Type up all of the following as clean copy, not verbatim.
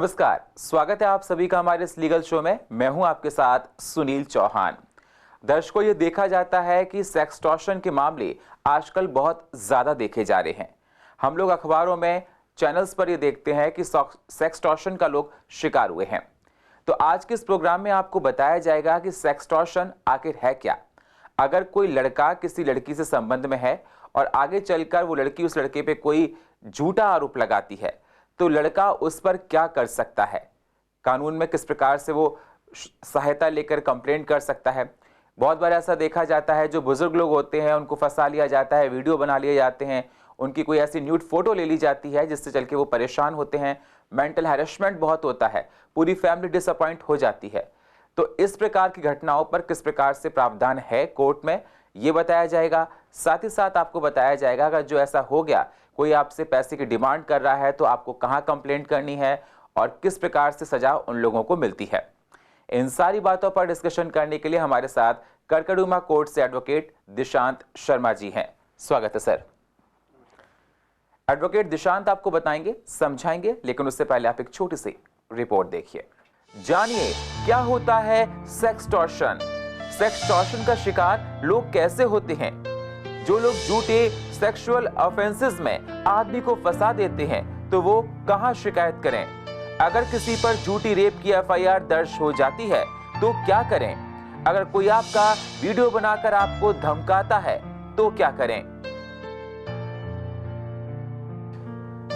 नमस्कार, स्वागत है आप सभी का हमारे इस लीगल शो में। मैं हूं आपके साथ सुनील चौहान। दर्शकों, ये देखा जाता है कि सेक्सटॉर्शन के मामले आजकल बहुत ज्यादा देखे जा रहे हैं। हम लोग अखबारों में, चैनल्स पर ये देखते हैं कि सेक्सटॉर्शन का लोग शिकार हुए हैं। तो आज के इस प्रोग्राम में आपको बताया जाएगा कि सेक्सटॉर्शन आखिर है क्या। अगर कोई लड़का किसी लड़की से संबंध में है और आगे चलकर वो लड़की उस लड़के पे कोई झूठा आरोप लगाती है, तो लड़का उस पर क्या कर सकता है, कानून में किस प्रकार से वो सहायता लेकर कंप्लेंट कर सकता है। बहुत बार ऐसा देखा जाता है, जो बुजुर्ग लोग होते हैं उनको फंसा लिया जाता है, वीडियो बना लिए जाते हैं, उनकी कोई ऐसी न्यूड फोटो ले ली जाती है जिससे चल के वो परेशान होते हैं। मेंटल हैरेसमेंट बहुत होता है, पूरी फैमिली डिसअपॉइंट हो जाती है। तो इस प्रकार की घटनाओं पर किस प्रकार से प्रावधान है कोर्ट में, ये बताया जाएगा। साथ ही साथ आपको बताया जाएगा अगर जो ऐसा हो गया, कोई आपसे पैसे की डिमांड कर रहा है, तो आपको कहां कंप्लेंट करनी है और किस प्रकार से सजा उन लोगों को मिलती है। इन सारी बातों पर डिस्कशन करने के लिए हमारे साथ करकड़ुमा कोर्ट से एडवोकेट दिशांत शर्मा जी हैं। स्वागत है सर। एडवोकेट दिशांत आपको बताएंगे, समझाएंगे, लेकिन उससे पहले आप एक छोटी सी रिपोर्ट देखिए। जानिए क्या होता है सेक्सटॉर्शन। सेक्सटॉर्शन का शिकार लोग कैसे होते हैं। जो लोग झूठे सेक्सुअल ऑफेंसेस में आदमी को फंसा देते हैं, तो वो कहां शिकायत करें। अगर किसी पर झूठी रेप की एफआईआर दर्ज हो जाती है तो क्या करें। अगर कोई आपका वीडियो बनाकर आपको धमकाता है तो क्या करें।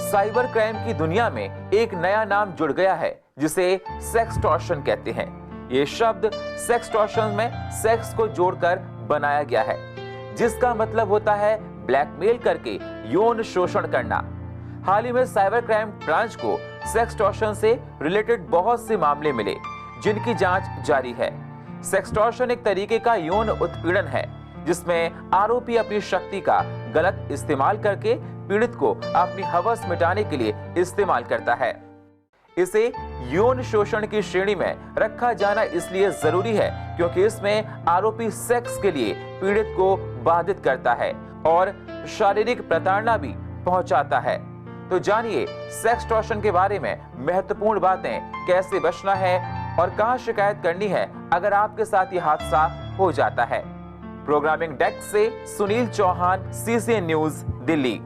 साइबर क्राइम की दुनिया में एक नया नाम जुड़ गया है जिसे सेक्सटॉर्शन कहते हैं। ये शब्द सेक्सटॉर्शन में सेक्स को जोड़कर बनाया गया है, जिसका मतलब होता है ब्लैकमेल करके यौन शोषण करना। हाल ही में साइबर क्राइम ब्रांच को सेक्सटॉर्शन से रिलेटेड बहुत से मामले मिले, जिनकी जांच जारी है। सेक्सटॉर्शन एक तरीके का यौन उत्पीड़न है, जिसमें आरोपी अपनी शक्ति का गलत इस्तेमाल करके पीड़ित को अपनी हवस मिटाने के लिए इस्तेमाल करता है। इसे यौन शोषण की श्रेणी में रखा जाना इसलिए जरूरी है क्योंकि इसमें आरोपी सेक्स के लिए पीड़ित को बाधित करता है और शारीरिक प्रताड़ना भी पहुंचाता है। तो जानिए सेक्सटॉर्शन के बारे में महत्वपूर्ण बातें, कैसे बचना है और कहां शिकायत करनी है अगर आपके साथ ये हादसा हो जाता है। प्रोग्रामिंग डेस्क से सुनील चौहान, CCN न्यूज, दिल्ली।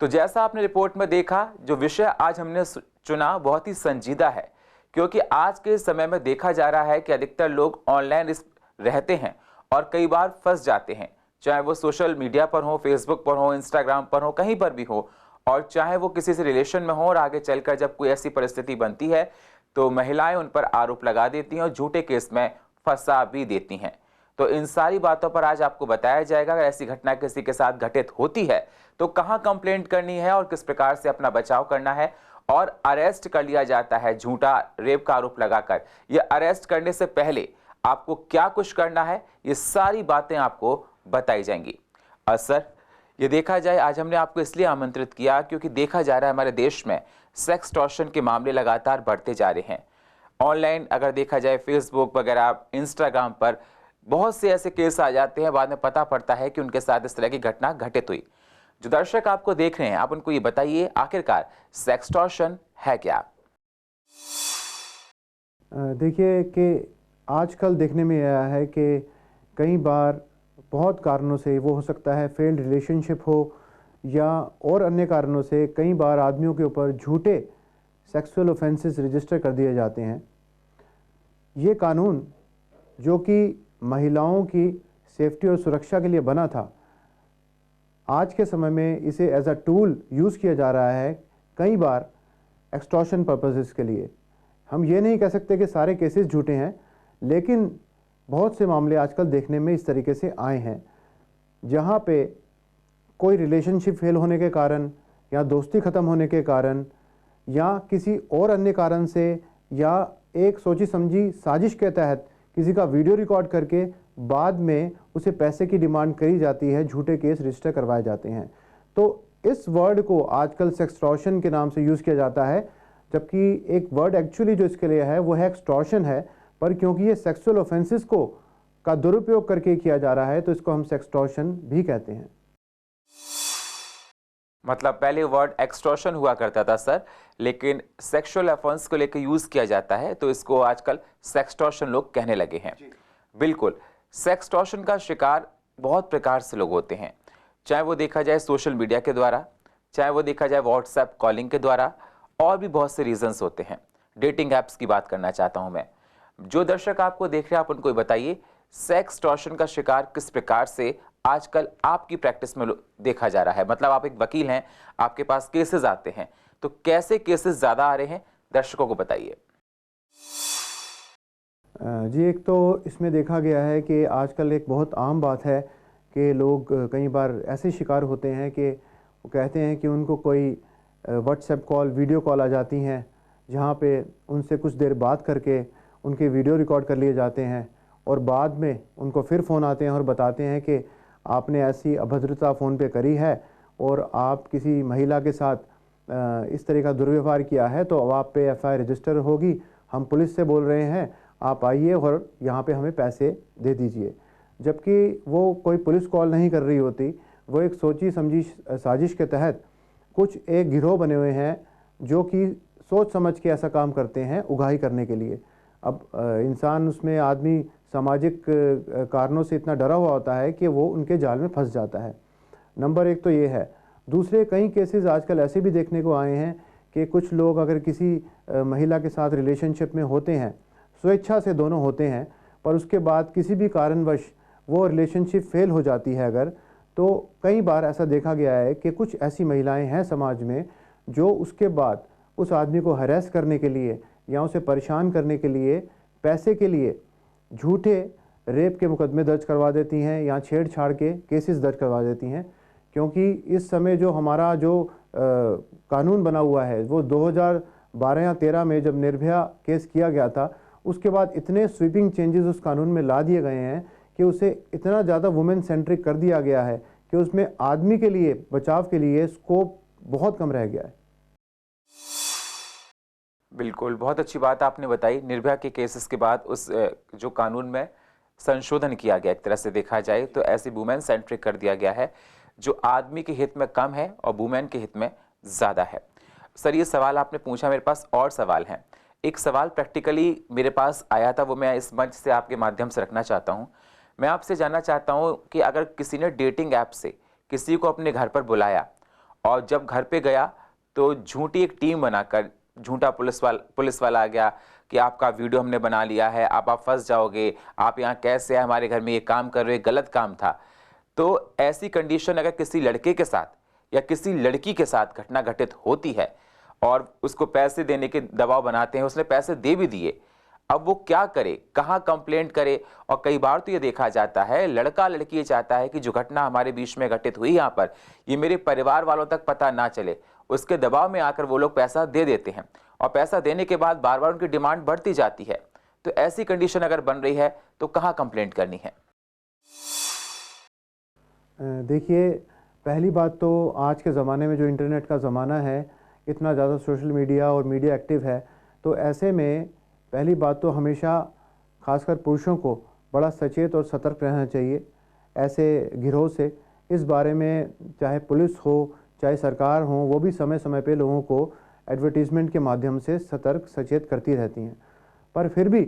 तो जैसा आपने रिपोर्ट में देखा, जो विषय आज हमने चुना बहुत ही संजीदा है, क्योंकि आज के समय में देखा जा रहा है कि अधिकतर लोग ऑनलाइन रहते हैं और कई बार फंस जाते हैं, चाहे वो सोशल मीडिया पर हो, फेसबुक पर हो, इंस्टाग्राम पर हो, कहीं पर भी हो। और चाहे वो किसी से रिलेशन में हो और आगे चलकर जब कोई ऐसी परिस्थिति बनती है तो महिलाएं उन पर आरोप लगा देती हैं और झूठे केस में फंसा भी देती हैं। तो इन सारी बातों पर आज आपको बताया जाएगा, अगर ऐसी घटना किसी के साथ घटित होती है तो कहां कंप्लेंट करनी है और किस प्रकार से अपना बचाव करना है। और अरेस्ट कर लिया जाता है झूठा रेप का आरोप लगाकर, ये अरेस्ट करने से पहले आपको क्या कुछ करना है, ये सारी बातें आपको बताई जाएंगी। और सर, ये देखा जाए, आज हमने आपको इसलिए आमंत्रित किया क्योंकि देखा जा रहा है हमारे देश में सेक्सटॉर्शन के मामले लगातार बढ़ते जा रहे हैं। ऑनलाइन अगर देखा जाए, फेसबुक वगैरह, इंस्टाग्राम पर बहुत से ऐसे केस आ जाते हैं, बाद में पता पड़ता है कि उनके साथ इस तरह की घटना घटित हुई। जो दर्शक आपको देख रहे हैं, आप उनको ये बताइए आखिरकार सेक्सटॉर्शन है क्या। देखिए कि आजकल देखने में आया है कि कई बार बहुत कारणों से, वो हो सकता है फेल्ड रिलेशनशिप हो या और अन्य कारणों से, कई बार आदमियों के ऊपर झूठे सेक्सुअल ऑफेंसेस रजिस्टर कर दिए जाते हैं। ये कानून जो कि महिलाओं की सेफ्टी और सुरक्षा के लिए बना था, आज के समय में इसे एज अ टूल यूज़ किया जा रहा है कई बार एक्सटॉर्शन पर्पसेस के लिए। हम ये नहीं कह सकते कि सारे केसेस झूठे हैं, लेकिन बहुत से मामले आजकल देखने में इस तरीके से आए हैं जहाँ पे कोई रिलेशनशिप फेल होने के कारण या दोस्ती ख़त्म होने के कारण या किसी और अन्य कारण से या एक सोची समझी साजिश के तहत किसी का वीडियो रिकॉर्ड करके बाद में उसे पैसे की डिमांड करी जाती है, झूठे केस रजिस्टर करवाए जाते हैं। तो इस वर्ड को आजकल सेक्सटॉर्शन के नाम से यूज़ किया जाता है, जबकि एक वर्ड एक्चुअली जो इसके लिए है वो है एक्सटॉर्शन है, पर क्योंकि ये सेक्सुअल ऑफेंसेस को का दुरुपयोग करके किया जा रहा है तो इसको हम सेक्सटॉर्शन भी कहते हैं। मतलब पहले वर्ड एक्सटॉर्शन हुआ करता था सर, लेकिन सेक्सुअल अफेंस को लेकर यूज़ किया जाता है, तो इसको आजकल सेक्सटॉर्शन लोग कहने लगे हैं। बिल्कुल, सेक्सटॉर्शन का शिकार बहुत प्रकार से लोग होते हैं, चाहे वो देखा जाए सोशल मीडिया के द्वारा, चाहे वो देखा जाए व्हाट्सएप कॉलिंग के द्वारा, और भी बहुत से रीजंस होते हैं। डेटिंग ऐप्स की बात करना चाहता हूं मैं। जो दर्शक आपको देख रहे हैं, आप उनको बताइए सेक्सटॉर्शन का शिकार किस प्रकार से आजकल आपकी प्रैक्टिस में देखा जा रहा है। मतलब आप एक वकील हैं, आपके पास केसेस आते हैं, तो कैसे केसेस ज्यादा आ रहे हैं, दर्शकों को बताइए। जी, एक तो इसमें देखा गया है कि आजकल एक बहुत आम बात है कि लोग कई बार ऐसे शिकार होते हैं कि वो कहते हैं कि उनको कोई व्हाट्सएप कॉल, वीडियो कॉल आ जाती हैं, जहाँ पे उनसे कुछ देर बात करके उनके वीडियो रिकॉर्ड कर लिए जाते हैं और बाद में उनको फिर फ़ोन आते हैं और बताते हैं कि आपने ऐसी अभद्रता फ़ोन पे करी है और आप किसी महिला के साथ इस तरह का दुर्व्यवहार किया है, तो अब आप पे एफआईआर रजिस्टर होगी, हम पुलिस से बोल रहे हैं, आप आइए और यहाँ पे हमें पैसे दे दीजिए। जबकि वो कोई पुलिस कॉल नहीं कर रही होती, वो एक सोची समझी साजिश के तहत कुछ एक गिरोह बने हुए हैं जो कि सोच समझ के ऐसा काम करते हैं उगाही करने के लिए। अब इंसान, उसमें आदमी सामाजिक कारणों से इतना डरा हुआ होता है कि वो उनके जाल में फंस जाता है। नंबर एक तो ये है। दूसरे कई केसेस आजकल ऐसे भी देखने को आए हैं कि कुछ लोग अगर किसी महिला के साथ रिलेशनशिप में होते हैं, स्वेच्छा से दोनों होते हैं, पर उसके बाद किसी भी कारणवश वो रिलेशनशिप फेल हो जाती है अगर, तो कई बार ऐसा देखा गया है कि कुछ ऐसी महिलाएं हैं समाज में जो उसके बाद उस आदमी को हरेस करने के लिए या उसे परेशान करने के लिए पैसे के लिए झूठे रेप के मुकदमे दर्ज करवा देती हैं या छेड़छाड़ के केसेस दर्ज करवा देती हैं। क्योंकि इस समय जो हमारा जो कानून बना हुआ है वो 2012 या 13 में जब निर्भया केस किया गया था, उसके बाद इतने स्वीपिंग चेंजेस उस कानून में ला दिए गए हैं कि उसे इतना ज़्यादा वुमेन सेंट्रिक कर दिया गया है कि उसमें आदमी के लिए, बचाव के लिए स्कोप बहुत कम रह गया है। बिल्कुल, बहुत अच्छी बात आपने बताई। निर्भया के केसेस के बाद उस जो कानून में संशोधन किया गया, एक तरह से देखा जाए तो ऐसी वुमेन सेंट्रिक कर दिया गया है जो आदमी के हित में कम है और वुमेन के हित में ज़्यादा है। सर, ये सवाल आपने पूछा, मेरे पास और सवाल हैं। एक सवाल प्रैक्टिकली मेरे पास आया था, वो मैं इस मंच से आपके माध्यम से रखना चाहता हूँ। मैं आपसे जानना चाहता हूँ कि अगर किसी ने डेटिंग ऐप से किसी को अपने घर पर बुलाया और जब घर पे गया तो झूठी एक टीम बनाकर झूठा पुलिस वाला आ गया कि आपका वीडियो हमने बना लिया है, आप फंस जाओगे, आप यहाँ कैसे हैं, हमारे घर में ये काम कर रहे हो, गलत काम था। तो ऐसी कंडीशन अगर किसी लड़के के साथ या किसी लड़की के साथ घटना घटित होती है और उसको पैसे देने के दबाव बनाते हैं, उसने पैसे दे भी दिए, अब वो क्या करे, कहाँ कंप्लेंट करे। और कई बार तो ये देखा जाता है, लड़का लड़की ये चाहता है कि जो घटना हमारे बीच में घटित हुई यहाँ पर, ये मेरे परिवार वालों तक पता ना चले। उसके दबाव में आकर वो लोग पैसा दे देते हैं और पैसा देने के बाद बार बार उनकी डिमांड बढ़ती जाती है। तो ऐसी कंडीशन अगर बन रही है तो कहाँ कंप्लेंट करनी है? देखिए, पहली बात तो आज के ज़माने में जो इंटरनेट का ज़माना है, इतना ज़्यादा सोशल मीडिया और मीडिया एक्टिव है, तो ऐसे में पहली बात तो हमेशा खासकर पुरुषों को बड़ा सचेत और सतर्क रहना चाहिए ऐसे गिरोह से। इस बारे में चाहे पुलिस हो, चाहे सरकार हो, वो भी समय समय पे लोगों को एडवर्टीज़मेंट के माध्यम से सतर्क सचेत करती रहती हैं। पर फिर भी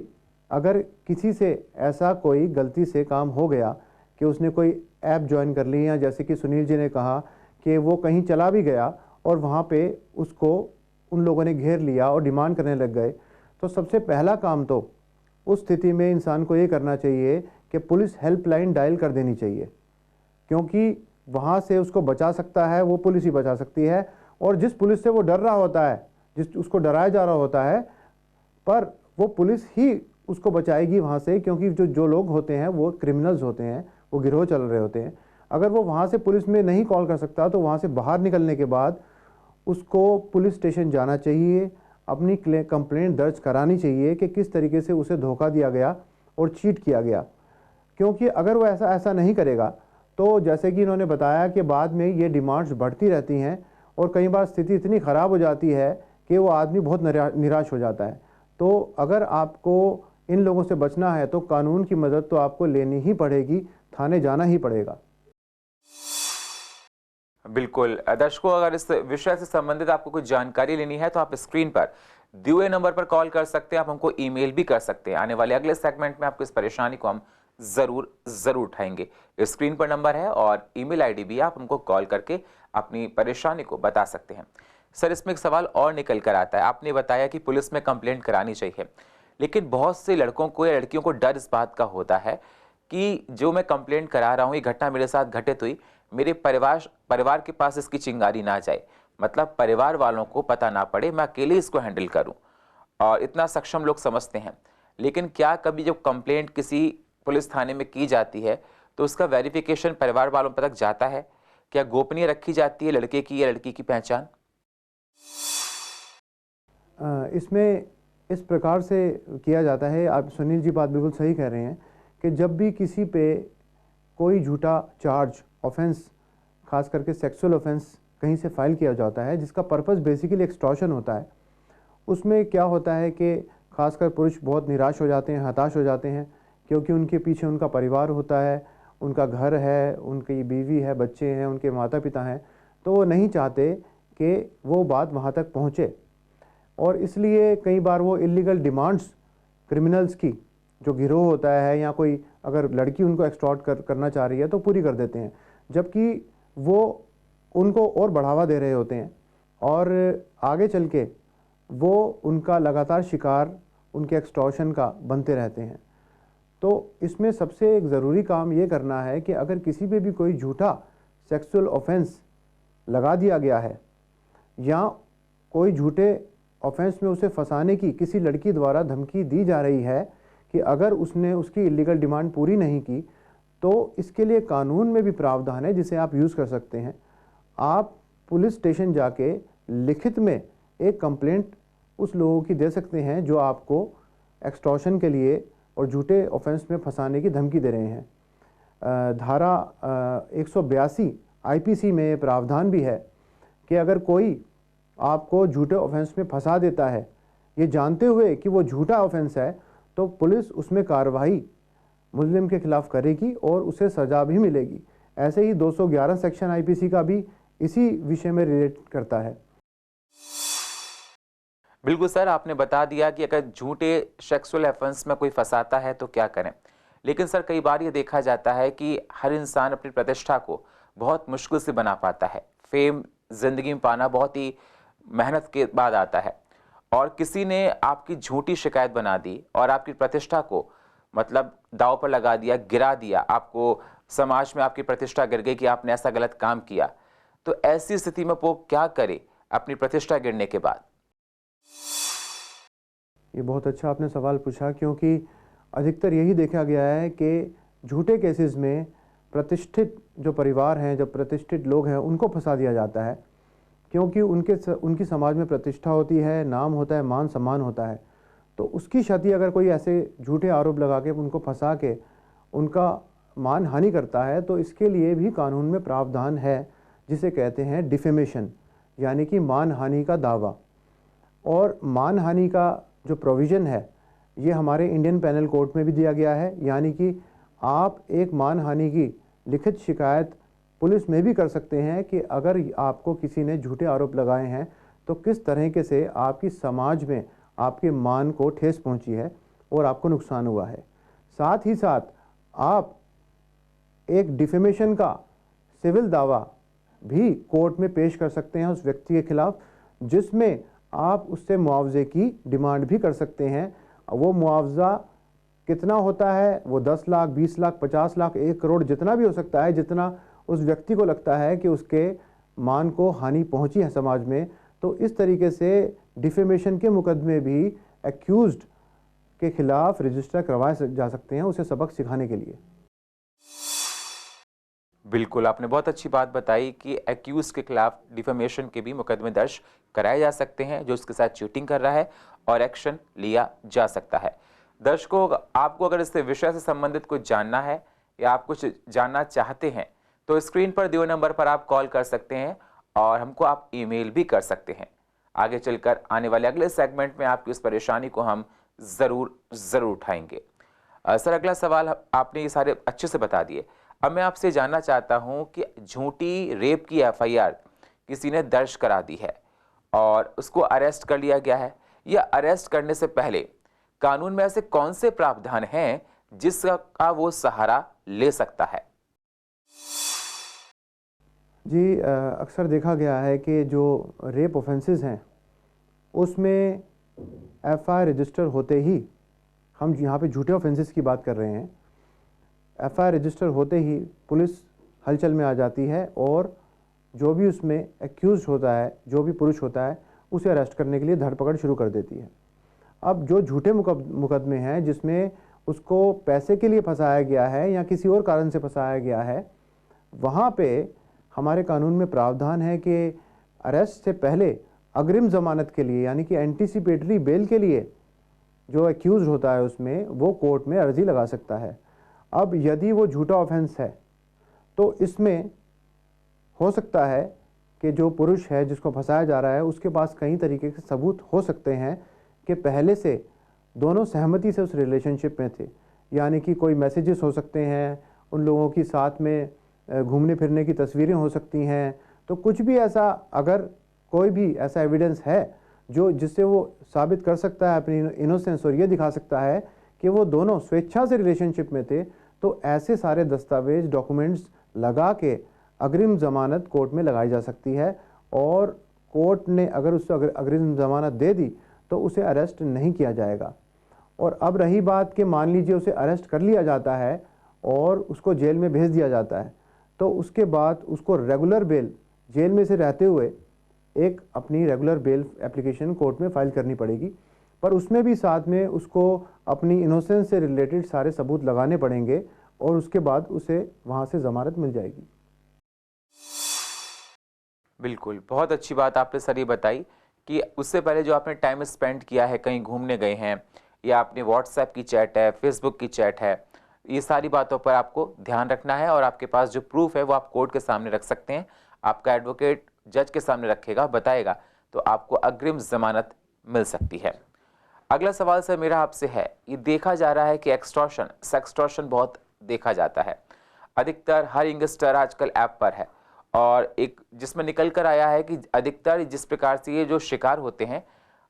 अगर किसी से ऐसा कोई गलती से काम हो गया कि उसने कोई ऐप ज्वाइन कर ली, या जैसे कि सुनील जी ने कहा कि वो कहीं चला भी गया और वहाँ पे उसको उन लोगों ने घेर लिया और डिमांड करने लग गए, तो सबसे पहला काम तो उस स्थिति में इंसान को ये करना चाहिए कि पुलिस हेल्पलाइन डायल कर देनी चाहिए। क्योंकि वहाँ से उसको बचा सकता है वो पुलिस ही बचा सकती है। और जिस पुलिस से वो डर रहा होता है, जिस उसको डराया जा रहा होता है, पर वो पुलिस ही उसको बचाएगी वहाँ से, क्योंकि जो लोग होते हैं वो क्रिमिनल्स होते हैं, वो गिरोह चल रहे होते हैं। अगर वो वहाँ से पुलिस में नहीं कॉल कर सकता तो वहाँ से बाहर निकलने के बाद उसको पुलिस स्टेशन जाना चाहिए, अपनी कंप्लेंट दर्ज करानी चाहिए कि किस तरीके से उसे धोखा दिया गया और चीट किया गया। क्योंकि अगर वो ऐसा नहीं करेगा तो जैसे कि इन्होंने बताया कि बाद में ये डिमांड्स बढ़ती रहती हैं और कई बार स्थिति इतनी ख़राब हो जाती है कि वो आदमी बहुत निराश हो जाता है। तो अगर आपको इन लोगों से बचना है तो कानून की मदद तो आपको लेनी ही पड़ेगी, थाने जाना ही पड़ेगा। बिल्कुल दर्शकों, अगर इस विषय से संबंधित आपको कुछ जानकारी लेनी है तो आप स्क्रीन पर दिए हुए नंबर पर कॉल कर सकते हैं, आप हमको ईमेल भी कर सकते हैं। आने वाले अगले सेगमेंट में आपको इस परेशानी को हम जरूर उठाएंगे। स्क्रीन पर नंबर है और ईमेल आईडी भी, आप हमको कॉल करके अपनी परेशानी को बता सकते हैं। सर, इसमें एक सवाल और निकल कर आता है। आपने बताया कि पुलिस में कंप्लेंट करानी चाहिए, लेकिन बहुत से लड़कों को या लड़कियों को डर इस बात का होता है कि जो मैं कंप्लेंट करा रहा हूँ, ये घटना मेरे साथ घटित हुई, मेरे परिवार के पास इसकी चिंगारी ना जाए, मतलब परिवार वालों को पता ना पड़े, मैं अकेले इसको हैंडल करूं, और इतना सक्षम लोग समझते हैं। लेकिन क्या कभी जब कंप्लेंट किसी पुलिस थाने में की जाती है तो उसका वेरिफिकेशन परिवार वालों तक जाता है? क्या गोपनीय रखी जाती है लड़के की या लड़की की पहचान? इसमें इस प्रकार से किया जाता है, आप सुनील जी बात बिल्कुल सही कह रहे हैं कि जब भी किसी पे कोई झूठा चार्ज ऑफेंस, खास करके सेक्सुअल ऑफेंस कहीं से फाइल किया जाता है जिसका पर्पस बेसिकली एक्सटॉर्शन होता है, उसमें क्या होता है कि खासकर पुरुष बहुत निराश हो जाते हैं, हताश हो जाते हैं, क्योंकि उनके पीछे उनका परिवार होता है, उनका घर है, उनकी बीवी है, बच्चे हैं, उनके माता पिता हैं, तो वो नहीं चाहते कि वो बात वहाँ तक पहुँचे, और इसलिए कई बार वो इलीगल डिमांड्स क्रिमिनल्स की, जो गिरोह होता है या कोई अगर लड़की उनको एक्सटॉर्ट करना चाह रही है तो पूरी कर देते हैं, जबकि वो उनको और बढ़ावा दे रहे होते हैं और आगे चल के वो उनका लगातार शिकार उनके एक्सटॉर्शन का बनते रहते हैं। तो इसमें सबसे एक ज़रूरी काम ये करना है कि अगर किसी पे भी कोई झूठा सेक्सुअल ऑफेंस लगा दिया गया है या कोई झूठे ऑफेंस में उसे फंसाने की किसी लड़की द्वारा धमकी दी जा रही है कि अगर उसने उसकी इलीगल डिमांड पूरी नहीं की, तो इसके लिए कानून में भी प्रावधान है जिसे आप यूज़ कर सकते हैं। आप पुलिस स्टेशन जाके लिखित में एक कंप्लेंट उस लोगों की दे सकते हैं जो आपको एक्सटॉर्शन के लिए और झूठे ऑफेंस में फंसाने की धमकी दे रहे हैं। धारा 182 आईपीसी में प्रावधान भी है कि अगर कोई आपको झूठे ऑफेंस में फंसा देता है, ये जानते हुए कि वो झूठा ऑफेंस है, तो पुलिस उसमें कार्रवाई मुजरिम के खिलाफ करेगी और उसे सज़ा भी मिलेगी। ऐसे ही 211 सेक्शन आईपीसी का भी इसी विषय में रिलेट करता है। बिल्कुल सर, आपने बता दिया कि अगर झूठे सेक्सुअल ऑफेंस में कोई फंसाता है तो क्या करें। लेकिन सर, कई बार ये देखा जाता है कि हर इंसान अपनी प्रतिष्ठा को बहुत मुश्किल से बना पाता है। फेम जिंदगी में पाना बहुत ही मेहनत के बाद आता है, और किसी ने आपकी झूठी शिकायत बना दी और आपकी प्रतिष्ठा को मतलब दांव पर लगा दिया, गिरा दिया, आपको समाज में आपकी प्रतिष्ठा गिर गई कि आपने ऐसा गलत काम किया। तो ऐसी स्थिति में वो क्या करे अपनी प्रतिष्ठा गिरने के बाद? ये बहुत अच्छा आपने सवाल पूछा, क्योंकि अधिकतर यही देखा गया है कि झूठे केसेस में प्रतिष्ठित जो परिवार हैं, जो प्रतिष्ठित लोग हैं, उनको फंसा दिया जाता है, क्योंकि उनकी समाज में प्रतिष्ठा होती है, नाम होता है, मान सम्मान होता है। तो उसकी क्षति अगर कोई ऐसे झूठे आरोप लगा के उनको फंसा के उनका मान हानि करता है, तो इसके लिए भी कानून में प्रावधान है जिसे कहते हैं डिफेमेशन, यानी कि मान हानि का दावा। और मान हानि का जो प्रोविज़न है ये हमारे इंडियन पेनल कोड में भी दिया गया है, यानी कि आप एक मान हानि की लिखित शिकायत पुलिस में भी कर सकते हैं कि अगर आपको किसी ने झूठे आरोप लगाए हैं तो किस तरीके से आपकी समाज में आपके मान को ठेस पहुंची है और आपको नुकसान हुआ है। साथ ही साथ आप एक डिफेमेशन का सिविल दावा भी कोर्ट में पेश कर सकते हैं उस व्यक्ति के खिलाफ, जिसमें आप उससे मुआवजे की डिमांड भी कर सकते हैं। वो मुआवजा कितना होता है, वो 10 लाख, 20 लाख, 50 लाख, 1 करोड़, जितना भी हो सकता है, जितना उस व्यक्ति को लगता है कि उसके मान को हानि पहुंची है समाज में। तो इस तरीके से डिफेमेशन के मुकदमे भी एक्यूज्ड के खिलाफ रजिस्टर करवाए जा सकते हैं, उसे सबक सिखाने के लिए। बिल्कुल, आपने बहुत अच्छी बात बताई कि एक्यूज के खिलाफ डिफेमेशन के भी मुकदमे दर्ज कराए जा सकते हैं जो उसके साथ चीटिंग कर रहा है, और एक्शन लिया जा सकता है। दर्शकों, आपको अगर इस विषय से संबंधित कुछ जानना है या आप कुछ जानना चाहते हैं तो स्क्रीन पर दिए नंबर पर आप कॉल कर सकते हैं और हमको आप ईमेल भी कर सकते हैं। आगे चलकर आने वाले अगले सेगमेंट में आपकी इस परेशानी को हम जरूर उठाएंगे। सर, अगला सवाल आपने ये सारे अच्छे से बता दिए। अब मैं आपसे जानना चाहता हूं कि झूठी रेप की एफआईआर किसी ने दर्ज करा दी है और उसको अरेस्ट कर लिया गया है, या अरेस्ट करने से पहले कानून में ऐसे कौन से प्रावधान हैं जिसका वो सहारा ले सकता है? जी, अक्सर देखा गया है कि जो रेप ऑफेंसेस हैं उसमें एफआईआर रजिस्टर होते ही, हम यहाँ पे झूठे ऑफेंसेस की बात कर रहे हैं, एफआईआर रजिस्टर होते ही पुलिस हलचल में आ जाती है और जो भी उसमें एक्यूज होता है, जो भी पुरुष होता है, उसे अरेस्ट करने के लिए धरपकड़ शुरू कर देती है। अब जो झूठे मुकदमे हैं जिसमें उसको पैसे के लिए फंसाया गया है या किसी और कारण से फंसाया गया है, वहाँ पे हमारे कानून में प्रावधान है कि अरेस्ट से पहले अग्रिम जमानत के लिए, यानी कि एंटीसिपेटरी बेल के लिए जो एक्यूज होता है उसमें वो कोर्ट में अर्जी लगा सकता है। अब यदि वो झूठा ऑफेंस है तो इसमें हो सकता है कि जो पुरुष है जिसको फंसाया जा रहा है उसके पास कई तरीके के सबूत हो सकते हैं कि पहले से दोनों सहमति से उस रिलेशनशिप में थे, यानी कि कोई मैसेजेस हो सकते हैं, उन लोगों की साथ में घूमने फिरने की तस्वीरें हो सकती हैं। तो कुछ भी ऐसा, अगर कोई भी ऐसा एविडेंस है जो जिससे वो साबित कर सकता है अपनी इनोसेंस और ये दिखा सकता है कि वो दोनों स्वेच्छा से रिलेशनशिप में थे, तो ऐसे सारे दस्तावेज, डॉक्यूमेंट्स लगा के अग्रिम जमानत कोर्ट में लगाई जा सकती है और कोर्ट ने अगर उससे अग्रिम जमानत दे दी तो उसे अरेस्ट नहीं किया जाएगा। और अब रही बात कि मान लीजिए उसे अरेस्ट कर लिया जाता है और उसको जेल में भेज दिया जाता है, तो उसके बाद उसको रेगुलर बेल, जेल में से रहते हुए एक अपनी रेगुलर बेल एप्लीकेशन कोर्ट में फाइल करनी पड़ेगी, पर उसमें भी साथ में उसको अपनी इनोसेंस से रिलेटेड सारे सबूत लगाने पड़ेंगे और उसके बाद उसे वहाँ से जमानत मिल जाएगी। बिल्कुल, बहुत अच्छी बात आपने सर ये बताई कि उससे पहले जो आपने टाइम स्पेंड किया है, कहीं घूमने गए हैं या आपने व्हाट्सएप की चैट है, फेसबुक की चैट है, ये सारी बातों पर आपको ध्यान रखना है और आपके पास जो प्रूफ है वो आप कोर्ट के सामने रख सकते हैं। आपका एडवोकेट जज के सामने रखेगा, बताएगा, तो आपको अग्रिम जमानत मिल सकती है। अगला सवाल सर मेरा आपसे है, ये देखा जा रहा है कि एक्सटॉर्शन, सेक्सटॉर्शन बहुत देखा जाता है। अधिकतर हर यंगस्टर आजकल ऐप पर है और एक जिसमें निकल कर आया है कि अधिकतर जिस प्रकार से ये जो शिकार होते हैं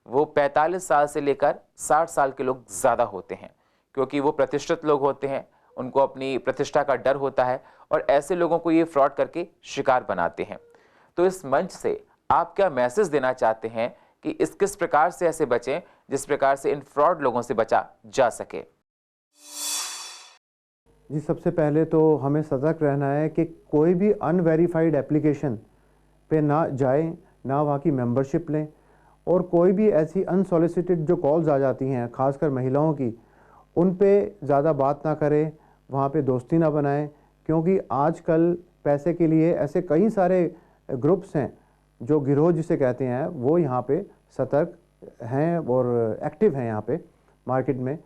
वो 45 साल से लेकर 60 साल के लोग ज़्यादा होते हैं, क्योंकि वो प्रतिष्ठित लोग होते हैं, उनको अपनी प्रतिष्ठा का डर होता है और ऐसे लोगों को ये फ्रॉड करके शिकार बनाते हैं। तो इस मंच से आप क्या मैसेज देना चाहते हैं कि किस प्रकार से ऐसे बचें जिस प्रकार से इन फ्रॉड लोगों से बचा जा सके? जी, सबसे पहले तो हमें सतर्क रहना है कि कोई भी अनवेरीफाइड एप्लीकेशन पे ना जाएं, ना वहाँ की मेंबरशिप लें और कोई भी ऐसी अनसॉलिसिटेड जो कॉल्स आ जाती हैं, खासकर महिलाओं की, उन पे ज़्यादा बात ना करें, वहाँ पे दोस्ती ना बनाएं, क्योंकि आजकल पैसे के लिए ऐसे कई सारे ग्रुप्स हैं जो गिरोह जिसे कहते हैं, वो यहाँ पे सतर्क हैं और एक्टिव हैं यहाँ पे मार्केट में।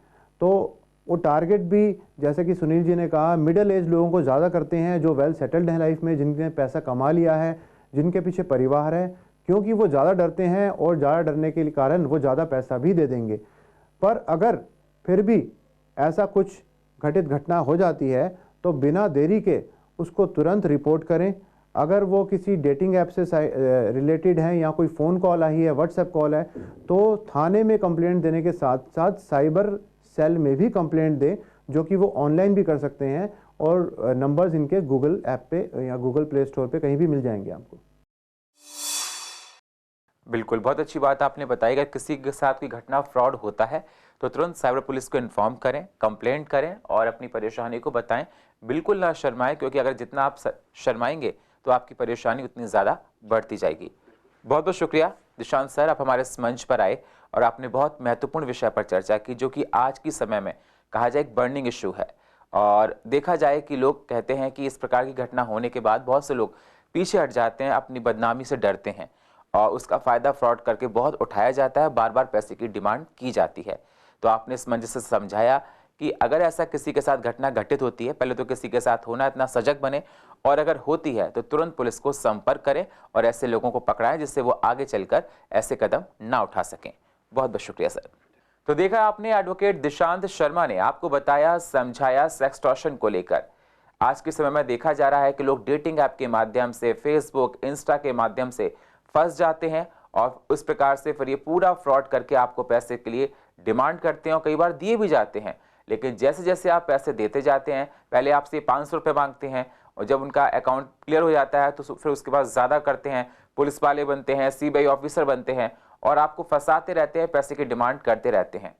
तो वो टारगेट भी, जैसे कि सुनील जी ने कहा, मिडिल एज लोगों को ज़्यादा करते हैं, जो वेल सेटल्ड हैं लाइफ में, जिनने पैसा कमा लिया है, जिनके पीछे परिवार है, क्योंकि वो ज़्यादा डरते हैं और ज़्यादा डरने के कारण वो ज़्यादा पैसा भी दे देंगे। पर अगर फिर भी ऐसा कुछ घटित घटना हो जाती है तो बिना देरी के उसको तुरंत रिपोर्ट करें। अगर वो किसी डेटिंग ऐप से रिलेटेड है या कोई फ़ोन कॉल आई है, व्हाट्सएप कॉल है, तो थाने में कंप्लेंट देने के साथ साथ साइबर सेल में भी कंप्लेंट दें, जो कि वो ऑनलाइन भी कर सकते हैं और नंबर्स इनके गूगल ऐप पे या गूगल प्ले स्टोर पे कहीं भी मिल जाएंगे आपको। बिल्कुल, बहुत अच्छी बात आपने बताई। अगर किसी के साथ कोई घटना फ्रॉड होता है तो तुरंत साइबर पुलिस को इन्फॉर्म करें, कंप्लेंट करें और अपनी परेशानी को बताएं। बिल्कुल ना शर्माएं, क्योंकि अगर जितना आप शर्माएंगे तो आपकी परेशानी उतनी ज़्यादा बढ़ती जाएगी। बहुत बहुत शुक्रिया दिशांत सर, आप हमारे इस मंच पर आए और आपने बहुत महत्वपूर्ण विषय पर चर्चा की, जो कि आज की समय में कहा जाए एक बर्निंग इशू है। और देखा जाए कि लोग कहते हैं कि इस प्रकार की घटना होने के बाद बहुत से लोग पीछे हट जाते हैं, अपनी बदनामी से डरते हैं और उसका फ़ायदा फ्रॉड करके बहुत उठाया जाता है, बार बार पैसे की डिमांड की जाती है। तो आपने इस मंच से समझाया कि अगर ऐसा किसी के साथ घटना घटित होती है, पहले तो किसी के साथ होना इतना सजग बने और अगर होती है तो तुरंत पुलिस को संपर्क करें और ऐसे लोगों को पकड़ाएं जिससे वो आगे चलकर ऐसे कदम ना उठा सकें। बहुत बहुत शुक्रिया सर। तो देखा आपने, एडवोकेट दिशांत शर्मा ने आपको बताया, समझाया सेक्सटॉर्शन को लेकर। आज के समय में देखा जा रहा है कि लोग डेटिंग ऐप के माध्यम से, फेसबुक, इंस्टा के माध्यम से फंस जाते हैं और उस प्रकार से फिर ये पूरा फ्रॉड करके आपको पैसे के लिए डिमांड करते हैं और कई बार दिए भी जाते हैं। लेकिन जैसे जैसे आप पैसे देते जाते हैं, पहले आपसे 500 रुपये मांगते हैं और जब उनका अकाउंट क्लियर हो जाता है तो फिर उसके बाद ज़्यादा करते हैं, पुलिस वाले बनते हैं, सीबीआई ऑफिसर बनते हैं और आपको फंसाते रहते हैं, पैसे की डिमांड करते रहते हैं।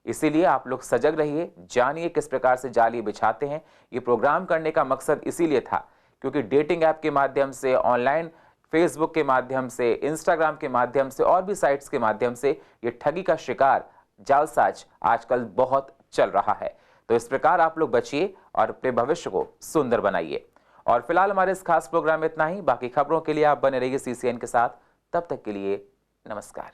इसीलिए आप लोग सजग रहिए, जानिए किस प्रकार से जाल ये बिछाते हैं। ये प्रोग्राम करने का मकसद इसीलिए था क्योंकि डेटिंग ऐप के माध्यम से, ऑनलाइन फेसबुक के माध्यम से, इंस्टाग्राम के माध्यम से और भी साइट्स के माध्यम से ये ठगी का शिकार, जालसाज आजकल बहुत चल रहा है। तो इस प्रकार आप लोग बचिए और अपने भविष्य को सुंदर बनाइए। और फिलहाल हमारे इस खास प्रोग्राम में इतना ही। बाकी खबरों के लिए आप बने रहिए CCN के साथ। तब तक के लिए नमस्कार।